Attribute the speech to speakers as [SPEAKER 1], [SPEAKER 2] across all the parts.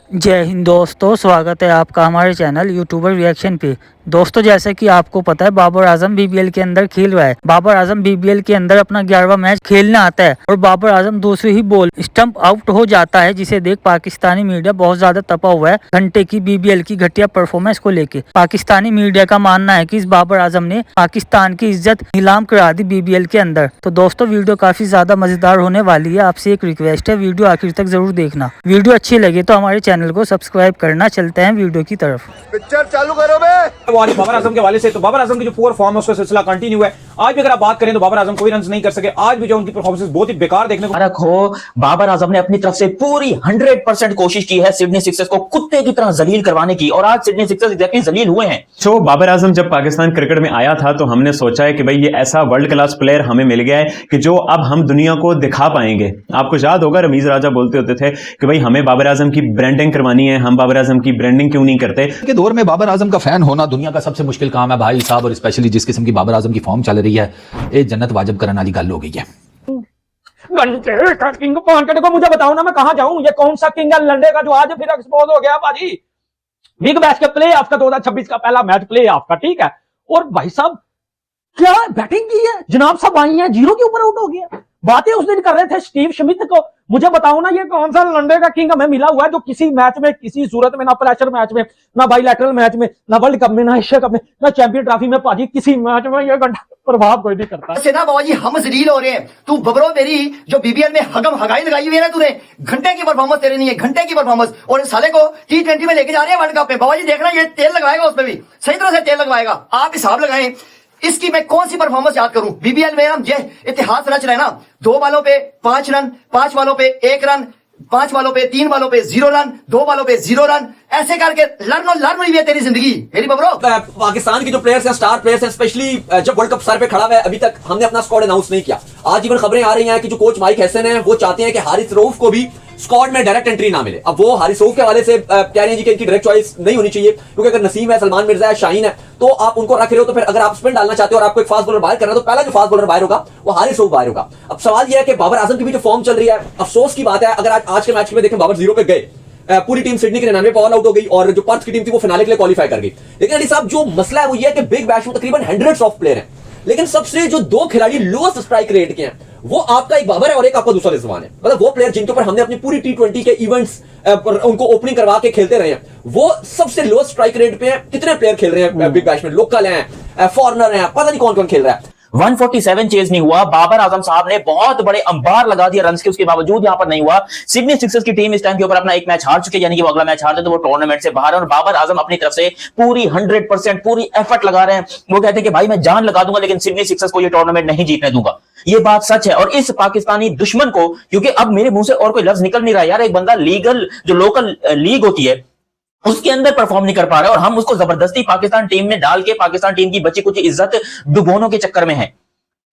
[SPEAKER 1] जय हिंद दोस्तों, स्वागत है आपका हमारे चैनल यूट्यूबर रिएक्शन पे। दोस्तों, जैसे कि आपको पता है, बाबर आजम बीबीएल के अंदर खेल रहा है। बाबर आजम बीबीएल के अंदर अपना 11वां मैच खेलने आता है और बाबर आजम दूसरी ही बॉल स्टंप आउट हो जाता है, जिसे देख पाकिस्तानी मीडिया बहुत ज्यादा तपा हुआ है घंटे की बीबीएल की घटिया परफॉर्मेंस को लेके। पाकिस्तानी मीडिया का मानना है कि इस बाबर आजम ने पाकिस्तान की इज्जत नीलाम करा दी बीबीएल के अंदर। तो दोस्तों, वीडियो काफी ज्यादा मजेदार होने वाली है। आपसे एक रिक्वेस्ट है, वीडियो आखिर तक जरूर देखना। वीडियो अच्छी लगे तो हमारे चैनल को सब्सक्राइब करना। चलते हैं वीडियो की तरफ।
[SPEAKER 2] पिक्चर चालू करो बे।
[SPEAKER 3] बाबर आजम के वाले से तो बाबर आजम की जो पुअर फॉर्म है उसका सिलसिला कंटिन्यू है। आज भी अगर आप बात करें तो बाबर आजम कोई रन नहीं कर सके। आज भी जो उनकी परफॉर्मेंस बहुत ही बेकार देखने को
[SPEAKER 4] हो। बाबर आजम ने अपनी तरफ से पूरी 100% कोशिश की है सिडनी सिक्सर्स को कुत्ते की तरह जलील करवाने की, और आज सिडनी सिक्सर्स एग्जैक्टली जलील हुए हैं।
[SPEAKER 5] तो बाबर आजम जब पाकिस्तान क्रिकेट में आया था तो हमने सोचा है कि भाई ये ऐसा वर्ल्ड क्लास प्लेयर हमें मिल गया है कि जो अब हम दुनिया को दिखा पाएंगे। आपको याद होगा रमीज राजा बोलते होते थे कि भाई हमें बाबर आजम की ब्रांडिंग करवानी है, हम बाबर आजम की ब्रांडिंग क्यों नहीं करते।
[SPEAKER 6] के दौर में बाबर आजम का फैन होना दुनिया का सबसे मुश्किल काम है भाई साहब, और स्पेशली जिस किस्म की बाबर आजम की फॉर्म चल रही है, ये जन्नत वाजिब करने वाली गल हो गई है।
[SPEAKER 3] घंटे का किंग पॉइंट को मुझे बताओ ना, मैं कहां जाऊं? ये कौन सा किंग है लंडे का जो आज फिर एक्सपोज हो गया भाजी? बिग बैश के प्ले ऑफ का 2026 का पहला मैच प्ले ऑफ का, ठीक है। और भाई साहब क्या बैटिंग की है जनाब, सब आई हैं, 0 के ऊपर आउट हो गया। बातें उस दिन कर रहे थे स्टीव स्मिथ को। मुझे बताओ ना, ये कौन सा लंडे का किंग हमें मिला हुआ है जो किसी मैच में, किसी सूरत में, ना प्रेशर मैच में, ना बाइलैटरल मैच में, ना वर्ल्ड कप में, ना एशिया कप में, ना चैंपियन ट्रॉफी में, भाजी किसी मैच में ये घंटा प्रभाव कोई नहीं करता।
[SPEAKER 7] सेना बाबा जी हम जलील हो रहे हैं। तू बबरो मेरी जो बीबीएल में हगम हगाई लगाई हुई है ना तूने, घंटे की परफॉर्मेंस तेरे नहीं है, घंटे की परफॉर्मेंस। और इस साले को T20 में लेके जा रहे हैं वर्ल्ड कप में। बाबा जी देखना, ये तेल लगवाएगा, उसमें भी सही तरह से तेल लगवाएगा। आप हिसाब लगाएं इसकी मैं कौन सी परफॉर्मेंस याद करूं। बीबीएल में हम ये इतिहास रच रहे हैं ना, 2 बालों पे 5 रन, 5 बालों पे 1 रन, 5 बालों पे 3 बालों पे 0 रन, 2 बालों पे 0 रन, ऐसे करके लर्न हुई है तेरी जिंदगी मेरी बबरो।
[SPEAKER 3] पाकिस्तान की जो प्लेयर्स हैं, स्टार प्लेयर्स हैं, स्पेशली जब वर्ल्ड कप सर पे खड़ा हुआ है, अभी तक हमने अपना स्क्वाड अनाउंस नहीं किया। आज इवन खबरें आ रही हैं कि जो कोच माइक हैसन है वो चाहते हैं कि हारिस रऊफ को भी स्क्वाड में डायरेक्ट एंट्री ना मिले। अब वो हारिस रऊफ के हवाले से कह रहे हैं जी कि इनकी डायरेक्ट चॉइस नहीं होनी चाहिए, क्योंकि अगर नसीम है, सलमान मिर्जा है, शाहीन है, तो आप उनको रख रहे हो, तो फिर अगर आप स्पिन डालना चाहते हो और आपको एक फास्ट बॉलर बाहर करना है, तो पहला जो फास्ट बॉलर बाहर होगा वो हारिस रऊफ बाहर होगा। अब सवाल यह है कि बाबर आजम की भी जो फॉर्म चल रही है, अफसोस की बात है, अगर आज के मैच में देखें बाबर 0 पे गए, पूरी टीम सिडनी के 99 पे ऑल आउट हो गई और जो पर्थ की टीम थी वो फिनाले के लिए क्वालीफाई कर गई। लेकिन अली साहब जो मसला है वो ये है कि बिग बैश में तकरीबन हंड्रेड्स ऑफ प्लेयर हैं, लेकिन सबसे जो 2 खिलाड़ी लोएस्ट स्ट्राइक रेट के हैं वो आपका एक बाबर है और एक आपका दूसरा रिजवान है। मतलब वो प्लेयर जिनके ऊपर हमने अपनी पूरी T20 के इवेंट्स उनको ओपनिंग करवा के खेलते रहे हैं, वो सबसे लोएस्ट स्ट्राइक रेट पे हैं। कितने प्लेयर खेल रहे हैं बिग बैश में? लोकल हैं, फॉरनर हैं, पता नहीं कौन कौन खेल रहा है।
[SPEAKER 4] 147 चेज नहीं हुआ। बाबर आजम साहब ने बहुत बड़े अंबार लगा दिया रन के, उसके बावजूद यहां पर नहीं हुआ। सिडनी सिक्सर्स की टीम इस टाइम के ऊपर अपना एक मैच हार चुके, यानी कि वो अगला मैच हार दे तो वो टूर्नामेंट से बाहर है। और बाबर आजम अपनी तरफ से पूरी 100% पूरी एफर्ट लगा रहे हैं। वो कहते हैं कि भाई मैं जान लगा दूंगा लेकिन सिडनी सिक्सर्स को ये टूर्नामेंट नहीं जीतने दूंगा। ये बात सच है। और इस पाकिस्तानी दुश्मन को, क्योंकि अब मेरे मुंह से और कोई लफ्ज निकल नहीं रहा यार, एक बंदा लीगल जो लोकल लीग होती है उसके अंदर परफॉर्म नहीं कर पा रहा है, और हम उसको जबरदस्ती पाकिस्तान टीम में डाल के पाकिस्तान टीम की बची कुछ इज्जत डुबोनों के चक्कर में है।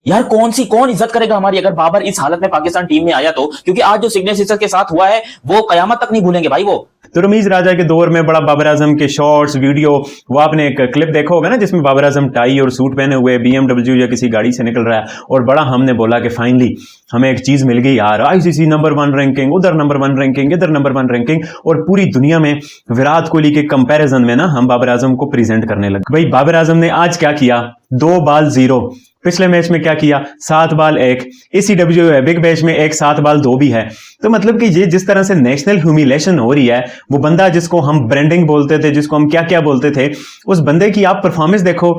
[SPEAKER 4] यार कौन इज्जत करेगा हमारी अगर बाबर इस हालत में पाकिस्तान टीम में आया तो? क्योंकि आज जो सिडनी सिक्सर्स के साथ हुआ है वो कयामत तक नहीं भूलेंगे भाई वो।
[SPEAKER 5] तो रमीज राजा के दौर में बड़ा बाबर आजम के शॉर्ट्स वीडियो, वो आपने एक क्लिप देखा होगा ना जिसमें बाबर आजम टाई और सूट पहने हुए BMW या किसी गाड़ी से निकल रहा है, और बड़ा हमने बोला कि फाइनली हमें एक चीज मिल गई यार, ICC नंबर 1 रैंकिंग, उधर नंबर 1 रैंकिंग, इधर नंबर 1 रैंकिंग, और पूरी दुनिया में विराट कोहली के कंपैरिजन में ना हम बाबर आजम को प्रेजेंट करने लगे। भाई बाबर आजम ने आज क्या किया? 2 बाल 0। पिछले मैच में क्या किया? 7 बाल 1। इस बिग बैश में एक 7 बाल 2 भी है। तो मतलब कि ये जिस तरह से नेशनल ह्यूमिलेशन हो रही है, वो बंदा जिसको हम ब्रांडिंग बोलते थे, जिसको हम क्या क्या बोलते थे, उस बंदे की आप परफॉर्मेंस देखो।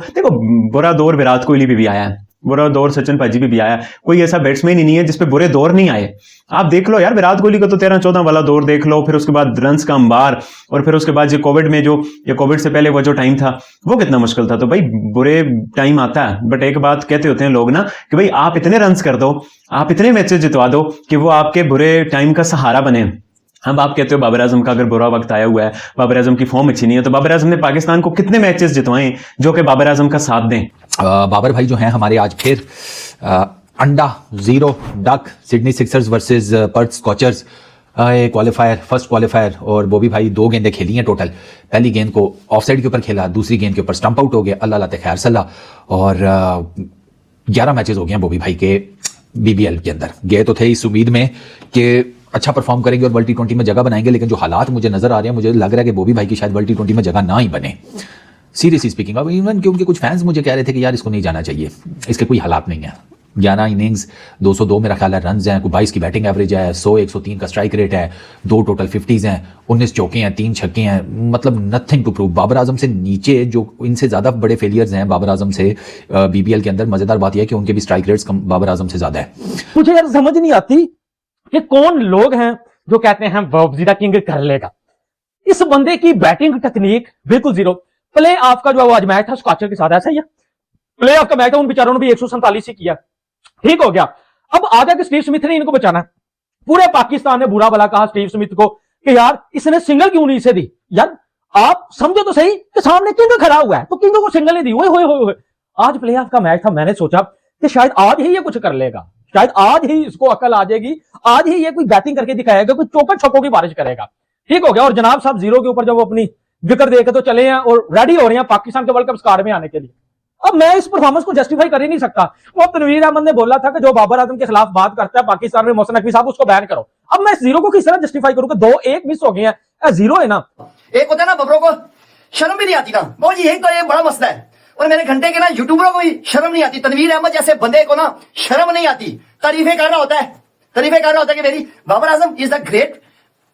[SPEAKER 5] बुरा दौर विराट कोहली भी आया है, बुरा दौर सचिन पाजी भी आया। कोई ऐसा बैट्समैन ही नहीं है जिसपे बुरे दौर नहीं आए। आप देख लो यार, विराट कोहली का तो 13-14 वाला दौर देख लो, फिर उसके बाद रन्स का अंबार, और फिर उसके बाद ये कोविड में कोविड से पहले वो जो टाइम था वो कितना मुश्किल था। तो भाई बुरे टाइम आता है, बट एक बात कहते होते हैं लोग ना कि भाई आप इतने रन्स कर दो, आप इतने मैचेस जितवा दो कि वो आपके बुरे टाइम का सहारा बने। अब आप कहते हो बाबर आजम का अगर बुरा वक्त आया हुआ है, बाबर आजम की फॉर्म अच्छी नहीं है, तो बाबर आजम ने पाकिस्तान को कितने मैचेस जितवाए जो कि बाबर आजम का साथ दें?
[SPEAKER 6] बाबर भाई जो हैं हमारे आज फिर अंडा 0 duck Sydney Sixers versus Perth scorchers qualifier, first qualifier, और बॉबी भाई 2 गेंदें खेली हैं टोटल। पहली गेंद को ऑफसाइड के ऊपर खेला, दूसरी गेंद के ऊपर स्टंप आउट हो गया, अल्लाह लाते खैर सल्ला। और 11 मैचेस हो गए हैं बॉबी भाई के बीबीएल के अंदर। गए तो थे इस उम्मीद में कि अच्छा परफॉर्म करेंगे और वर्ल्ड टी20 में जगह बनाएंगे, लेकिन जो हालात मुझे नजर आ रहे हैं, मुझे लग रहा है कि बॉबी भाई की शायद वर्ल्ड टी20 में जगह ना ही बने, सीरियसली स्पीकिंग। अब इवन कि उनके कुछ फैंस मुझे कह रहे थे कि यार इसको नहीं जाना चाहिए, इसके कोई हालात नहीं है। 11 इनिंग्स 202 मेरा ख्याल है रन हैं, 22 की बैटिंग एवरेज है, 103 का स्ट्राइक रेट है, 2 टोटल 50s हैं, 19 चौके हैं, 3 छक्के हैं, मतलब nothing to prove. Babar Azam से नीचे जो इनसे ज़्यादा बड़े फेलियर्स हैं बाबर आजम से बीबीएल के अंदर। मज़ेदार बात यह है कि उनके भी स्ट्राइक रेट्स बाबर आजम से ज़्यादा है।
[SPEAKER 8] मुझे यार समझ नहीं आती कि कौन लोग हैं जो कहते हैं वजीरा किंग कर लेगा। इस बंदे की बैटिंग टेक्निक बिल्कुल जीरो। प्ले ऑफ का जो आज मैच था स्कॉचर के साथ ऐसा ही है, प्ले ऑफ का मैच है, उन बेचारों ने भी 147 ही किया, ठीक हो गया। अब आगे कि स्टीव स्मिथ ने इनको बचाना है। पूरे पाकिस्तान ने बुरा भला कहा स्टीव स्मिथ को कि यार इसने सिंगल क्यों नहीं इसे दी। यार आप समझो तो सही कि सामने किंग खड़ा हुआ है तो किंग को सिंगल नहीं दी। ओए आज प्ले ऑफ का मैच था, मैंने सोचा कि शायद आज ही ये कुछ कर लेगा, शायद आज ही इसको अकल आ जाएगी, आज ही ये कोई बैटिंग करके दिखाएगा, कोई चौका छक्कों की बारिश करेगा, ठीक हो गया। और जनाब साहब 0 के ऊपर जब वो अपनी विकेट देकर तो चले हैं और रेडी हो रहे हैं पाकिस्तान के वर्ल्ड कप स्क्वाड में आने के लिए। अब मैं इस परफॉर्मेंस को जस्टिफाई कर ही नहीं सकता। वो तनवीर अहमद ने बोला था कि जो बाबर आजम के खिलाफ बात करता है पाकिस्तान में मोहसिन नकवी साहब, उसको बैन करो। अब मैं इस 0 को किस तरह जस्टिफाई करूंगा? 2-1 मिस हो गए हैं, 0 है ना।
[SPEAKER 7] एक होता है ना बबरों को शर्म भी नहीं आती ना, बहुत यही तो एक बड़ा मसला है। और मेरे घंटे के ना यूट्यूबरों को भी शर्म नहीं आती, तनवीर अहमद जैसे बंदे को ना शर्म नहीं आती, तारीफें कर रहा होता है, कि मेरी Babar Azam is the great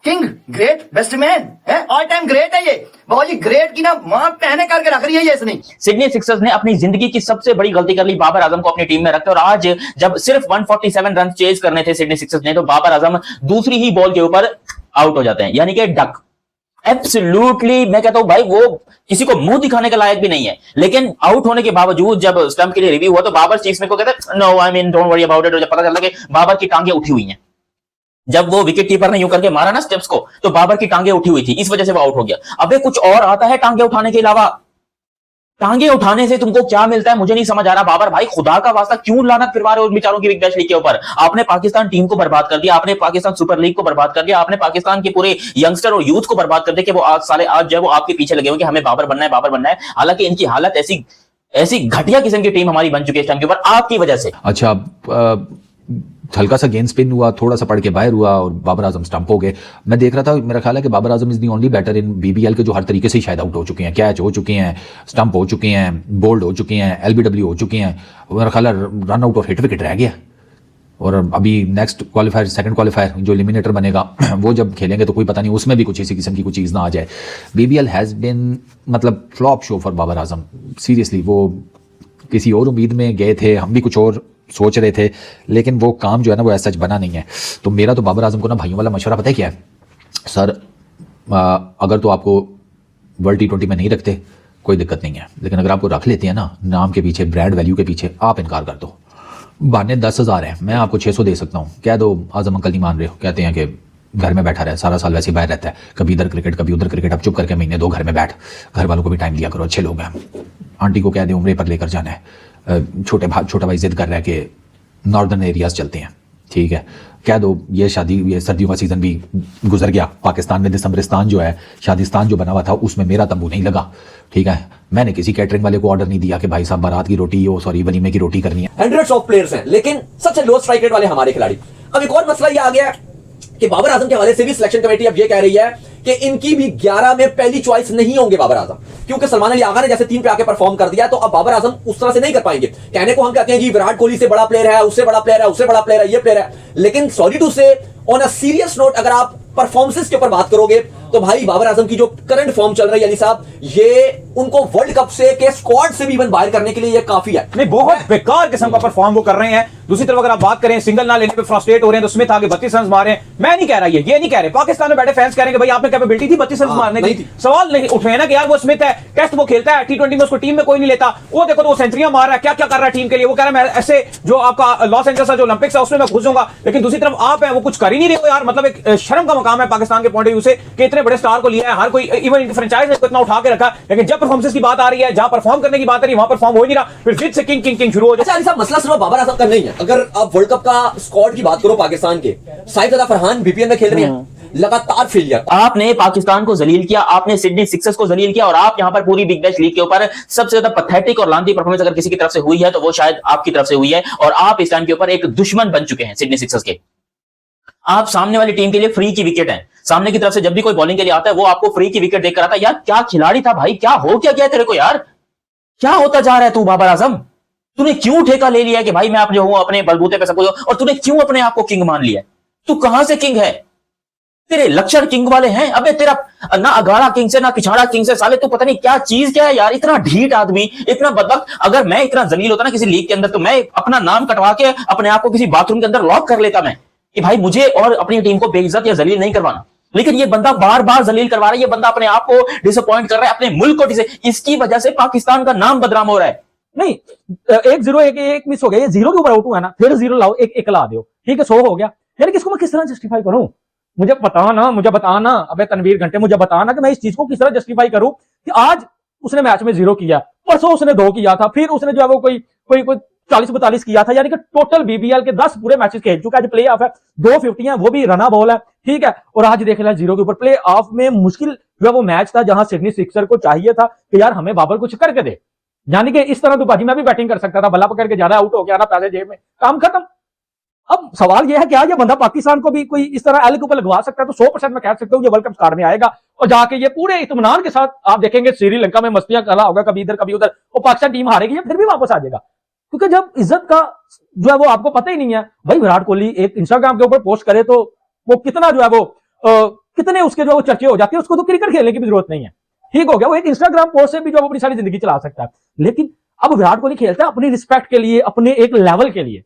[SPEAKER 7] king, great best man है, ऑल टाइम ग्रेट है ये। बाबा जी ग्रेट की ना मां पहने करके रख रही है ये इसने।
[SPEAKER 4] सिडनी सिक्सर्स ने अपनी जिंदगी की सबसे बड़ी गलती कर ली, बाबर आजम को अपनी टीम में रखते। और आज जब सिर्फ 147 रन चेज करने थे सिडनी सिक्सर्स ने, तो बाबर आजम दूसरी ही बॉल के ऊपर आउट हो जाते हैं, यानी कि डक। एब्सोल्युटली मैं कहता हूं भाई वो किसी को मुंह दिखाने के लायक भी नहीं है। लेकिन आउट होने के बावजूद जब स्टंप के लिए रिव्यू हुआ तो बाबर चीफ स्मिथ को कहते no I mean don't worry about it. और जब पता चला कि बाबर की टांगे उठी हुई हैं, जब वो विकेट कीपर ने यूं करके मारा ना स्टेप्स को, तो बाबर की टांगे उठी हुई थी, इस वजह से वो आउट हो गया। अबे कुछ और आता है टांगे उठाने के अलावा? टांगे उठाने से तुमको क्या मिलता है मुझे नहीं समझ आ रहा। बाबर भाई खुदा का वास्ता क्यों लानत फिरवा रहे हो बेचारों की बिग बैश लीग के ऊपर? आपने पाकिस्तान टीम को बर्बाद कर दिया, आपने पाकिस्तान सुपर लीग को बर्बाद कर दिया, आपने पाकिस्तान के पूरे यंगस्टर और यूथ को बर्बाद कर दिया कि वो आज साले आज जो है वो आपके पीछे लगे हुए कि हमें बाबर बनना है, बाबर बनना है। हालांकि इनकी हालत ऐसी घटिया किस्म की टीम हमारी बन चुकी है इस टाइम के ऊपर आपकी वजह से।
[SPEAKER 6] अच्छा हल्का सा गेंद स्पिन हुआ, थोड़ा सा पड़ के बाहर हुआ और बाबर आजम स्टंप हो गए। मैं देख रहा था, मेरा ख्याल है कि Babar Azam is the only batter in BBL के जो हर तरीके से शायद आउट हो चुके हैं, कैच हो चुके हैं, स्टंप हो चुके हैं, बोल्ड हो चुके हैं, एलबीडब्ल्यू हो चुके हैं। मेरा ख्याल है रन आउट और हिट विकेट रह गया। और अभी नेक्स्ट क्वालिफायर, सेकंड क्वालिफायर जो एलिमिनेटर बनेगा वो जब खेलेंगे तो कोई पता नहीं उसमें भी कुछ इसी किस्म की कुछ चीज़ ना आ जाए। बीबीएल हैज़ बिन मतलब flop show for Babar Azam seriously. वो किसी और उम्मीद में गए थे, हम भी कुछ और सोच रहे थे, लेकिन वो काम जो है ना वो ऐसा सच बना नहीं है। तो मेरा तो बाबर आजम को ना भाइयों वाला मशवरा पता है क्या है सर? अगर तो आपको वर्ल्ड टी20 में नहीं रखते कोई दिक्कत नहीं है, लेकिन अगर आपको रख लेते हैं ना नाम के पीछे, ब्रांड वैल्यू के पीछे, आप इनकार कर दो। बहाने 10,000 है, मैं आपको 600 दे सकता हूँ, कह दो आजम अंकल नहीं मान रहे हो, कहते हैं कि घर में बैठा रहे सारा साल, वैसे बाहर रहता है, कभी इधर क्रिकेट कभी उधर क्रिकेट, अब चुप करके महीने 2 घर में बैठ, घर वालों को भी टाइम दिया करो, अच्छे लोग हैं। आंटी को कह दे उम्रे पर लेकर जाना है, छोटा भाई जिद कर रहा है कि नॉर्दर्न एरियाज चलते हैं, ठीक है, कह दो ये शादी, ये सर्दियों का सीजन भी गुजर गया, पाकिस्तान में दिसंबरिस्तान जो है, शादीस्तान जो बना हुआ था उसमें मेरा तंबू नहीं लगा, ठीक है। मैंने किसी कैटरिंग वाले को ऑर्डर नहीं दिया कि भाई साहब बारात की रोटी, वलीमे की रोटी करनी है।
[SPEAKER 3] हंड्रेड्स ऑफ प्लेयर्स हैं, लेकिन सबसे लो स्ट्राइक रेट वाले हमारे खिलाड़ी। अब एक और मसला ये आ गया है कि बाबर आजम के हवाले से भी सिलेक्शन कमेटी अब ये कह रही है कि इनकी भी 11 में पहली चॉइस नहीं होंगे बाबर आजम, क्योंकि सलमान अली आगा ने जैसे 3 पे आके परफॉर्म कर दिया, तो अब बाबर आजम उस तरह से नहीं कर पाएंगे। कहने को हम कहते हैं जी विराट कोहली से बड़ा प्लेयर है, उससे बड़ा प्लेयर है, उससे बड़ा प्लेयर है, ये प्लेयर है, लेकिन सॉरी टू से ऑन अ सीरियस नोट अगर आप परफॉर्मेंस के ऊपर बात करोगे तो भाई बाबर आजम की जो करंट फॉर्म चल रही है अली साहब, ये उनको वर्ल्ड कप से के स्क्वाड से भी इवन बाहर करने के लिए ये काफी है।
[SPEAKER 8] नहीं, बहुत बेकार किस्म का परफॉर्म वो कर रहे हैं। दूसरी तरफ अगर आप बात करें सिंगल ना लेने पे फ्रस्ट्रेट हो रहे हैं, तो स्मिथ आगे 32 रन मारे। मैं नहीं कह रहा ये नहीं कह रहे, पाकिस्तान में बैठे फैंस कह रहे हैं भाई आप में कैपेबिलिटी थी 32 रन मारने की, सवाल नहीं उठ रहे ना कि यार वो स्मिथ है, टेस्ट वो खेलता है, टी20 में उसको टीम में कोई नहीं लेता, वो देखो तो वो सेंचुरियां मार रहा है, क्या क्या कर रहा है टीम के लिए, वो कह रहा है मैं ऐसे जो आपका लॉस एंजल्स जो ओलंपिक्स है उसमें मैं घुस जाऊंगा, लेकिन दूसरी तरफ आप है वो कुछ कर ही नहीं रहे हो यार। मतलब एक शर्म का मकाम है पाकिस्तान के पॉइंट ऑफ व्यू से कि इतने बड़े स्टार को लिया है, हर कोई इवन फ्रेंचाइज ने इतना उठा के रखा, लेकिन जब परफॉर्मेंस की बात आ रही है, जहां परफॉर्म करने की बात आ रही है वहां परफॉर्म हो नहीं रहा, फिर जिद से किंग शुरू हो जाए।
[SPEAKER 3] अच्छा अली साहब, मसला सिर्फ बाबर आजम का नहीं है। अगर आप वर्ल्ड कप का स्क्वाड की बात करो पाकिस्तान के, साइफुद्दीन फरहान बीपीएल में खेल रहे हैं, लगातार फेलियर।
[SPEAKER 4] आपने पाकिस्तान को जलील किया, आपने सिडनी सिक्सर्स को जलील किया, और आप यहां पर पूरी बिग बैश लीग के ऊपर सबसे ज्यादा पैथेटिक और लांती परफॉर्मेंस अगर किसी की तरफ से हुई है तो वो शायद आपकी तरफ से हुई है, और आप इस टाइम के ऊपर एक दुश्मन बन चुके हैं सिडनी सिक्सर्स के। आप सामने वाली टीम के लिए फ्री की विकेट है, सामने की तरफ से जब भी कोई बॉलिंग के लिए आता है वो आपको फ्री की विकेट देकर आता है। यार क्या खिलाड़ी था भाई, क्या हो क्या गया तेरे को यार, क्या होता जा रहा है तू बाबर आजम? तूने क्यों ठेका ले लिया कि भाई मैं जो हूं अपने बलबूते पे सब कुछ, और तूने क्यों अपने आप को किंग मान लिया? तू कहां से किंग है? तेरे लक्षण किंग वाले हैं? अबे तेरा ना अगाड़ा किंग से ना पिछाड़ा किंग से, साले तू पता नहीं क्या चीज क्या है यार, इतना ढीठ आदमी, इतना बदबख्त। अगर मैं इतना जलील होता ना किसी लीग के अंदर तो मैं अपना नाम कटवा के अपने आप को किसी बाथरूम के अंदर लॉक कर लेता मैं, कि भाई मुझे और अपनी टीम को बेइज्जत या जलील नहीं करवाना। लेकिन ये बंदा बार बार जलील करवा रहा है, ये बंदा अपने आप को डिसअपॉइंट कर रहा है, अपने मुल्क को इसकी वजह से पाकिस्तान का नाम बदनाम हो रहा है।
[SPEAKER 8] नहीं 1-0 एक मिस हो गया, ये 0 के ऊपर आउट हुआ ना, फिर 0 लाओ, एक ला दो, ठीक है 100 हो गया। यार किसको मैं किस तरह जस्टिफाई करूं? मुझे बताना अबे तनवीर घंटे, मुझे बताना कि मैं इस चीज को किस तरह जस्टिफाई करूं कि आज उसने मैच में 0 किया, परसों उसने 2 किया था, फिर उसने जो है वो कोई 40-42 किया था, यानी कि टोटल बीबीएल के 10 पूरे मैचेस खेल चुका है। प्ले ऑफ है, 2 50 है, वो भी रना बॉल है, ठीक है, और आज देख लिया 0 के ऊपर। प्ले ऑफ में मुश्किल जो है वो मैच था जहां सिडनी सिक्सर को चाहिए था कि यार हमें बाबर कुछ करके दे, यानी कि इस तरह तो बाजी मैं भी बैटिंग कर सकता था, बल्ला पकड़ के ज्यादा आउट हो गया ना, पैसे जेब में, काम खत्म। अब सवाल यह है क्या ये बंदा पाकिस्तान को भी कोई इस तरह एल के ऊपर लगवा सकता है? तो 100% मैं कह सकता हूं ये वर्ल्ड कप स्टार में आएगा और जाके ये पूरे इत्मीनान के साथ आप देखेंगे श्रीलंका में मस्तियां करा होगा, कभी इधर कभी उधर, और पाकिस्तान टीम हारेगी फिर भी वापस आ जाएगा। क्योंकि जब इज्जत का जो है वो आपको पता ही नहीं है भाई, विराट कोहली एक इंस्टाग्राम के ऊपर पोस्ट करे तो वो कितना जो है वो कितने उसके जो चर्चे हो जाते हैं, उसको तो क्रिकेट खेलने की भी जरूरत नहीं है, ठीक हो गया, वो एक इंस्टाग्राम पोस्ट से भी जो अपनी सारी जिंदगी चला सकता है। लेकिन अब विराट कोहली खेलता है अपनी रिस्पेक्ट के लिए, अपने एक लेवल के लिए,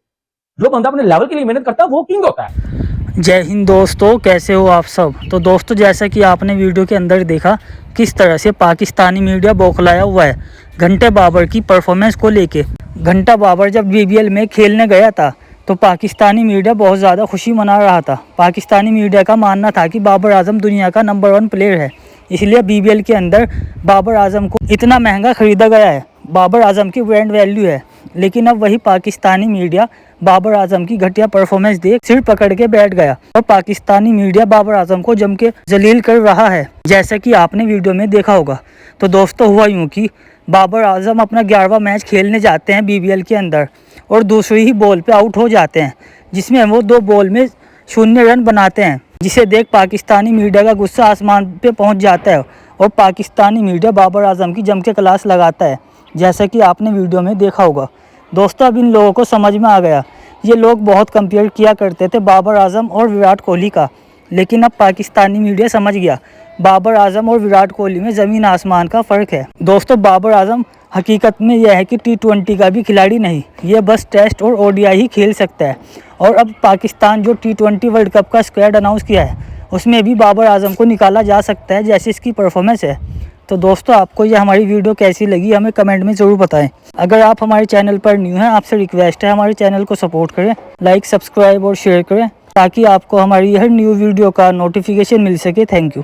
[SPEAKER 8] जो बंदा अपने लेवल के लिए मेहनत करता है वो किंग होता है।
[SPEAKER 1] जय हिंद दोस्तों, कैसे हो आप सब। तो दोस्तों जैसा कि आपने वीडियो के अंदर देखा किस तरह से पाकिस्तानी मीडिया बौखलाया हुआ है घंटे बाबर की परफॉर्मेंस को लेके। घंटा बाबर जब बीबीएल में खेलने गया था तो पाकिस्तानी मीडिया बहुत ज़्यादा खुशी मना रहा था। पाकिस्तानी मीडिया का मानना था कि बाबर आजम दुनिया का नंबर 1 प्लेयर है, इसलिए बीबीएल के अंदर बाबर आजम को इतना महंगा ख़रीदा गया है, बाबर आजम की ब्रांड वैल्यू है। लेकिन अब वही पाकिस्तानी मीडिया बाबर आजम की घटिया परफॉर्मेंस देख सिर पकड़ के बैठ गया और पाकिस्तानी मीडिया बाबर आजम को जम के जलील कर रहा है, जैसा कि आपने वीडियो में देखा होगा। तो दोस्तों हुआ यूँ कि बाबर आजम अपना 11वां मैच खेलने जाते हैं बीबीएल के अंदर और दूसरी ही बॉल पे आउट हो जाते हैं, जिसमें वो 2 बॉल में 0 रन बनाते हैं, जिसे देख पाकिस्तानी मीडिया का गुस्सा आसमान पे पहुंच जाता है और पाकिस्तानी मीडिया बाबर आजम की जम के क्लास लगाता है, जैसा कि आपने वीडियो में देखा होगा। दोस्तों अब इन लोगों को समझ में आ गया, ये लोग बहुत कंपेयर किया करते थे बाबर आजम और विराट कोहली का, लेकिन अब पाकिस्तानी मीडिया समझ गया बाबर आजम और विराट कोहली में ज़मीन आसमान का फ़र्क है। दोस्तों बाबर आजम हकीकत में यह है कि T20 का भी खिलाड़ी नहीं, ये बस टेस्ट और ओडीआई ही खेल सकता है। और अब पाकिस्तान जो T20 वर्ल्ड कप का स्क्वाड अनाउंस किया है उसमें भी बाबर आजम को निकाला जा सकता है, जैसे इसकी परफॉर्मेंस है। तो दोस्तों आपको यह हमारी वीडियो कैसी लगी हमें कमेंट में ज़रूर बताएं। अगर आप हमारे चैनल पर न्यू हैं, आपसे रिक्वेस्ट है हमारे चैनल को सपोर्ट करें, लाइक सब्सक्राइब और शेयर करें ताकि आपको हमारी हर न्यू वीडियो का नोटिफिकेशन मिल सके। Thank you.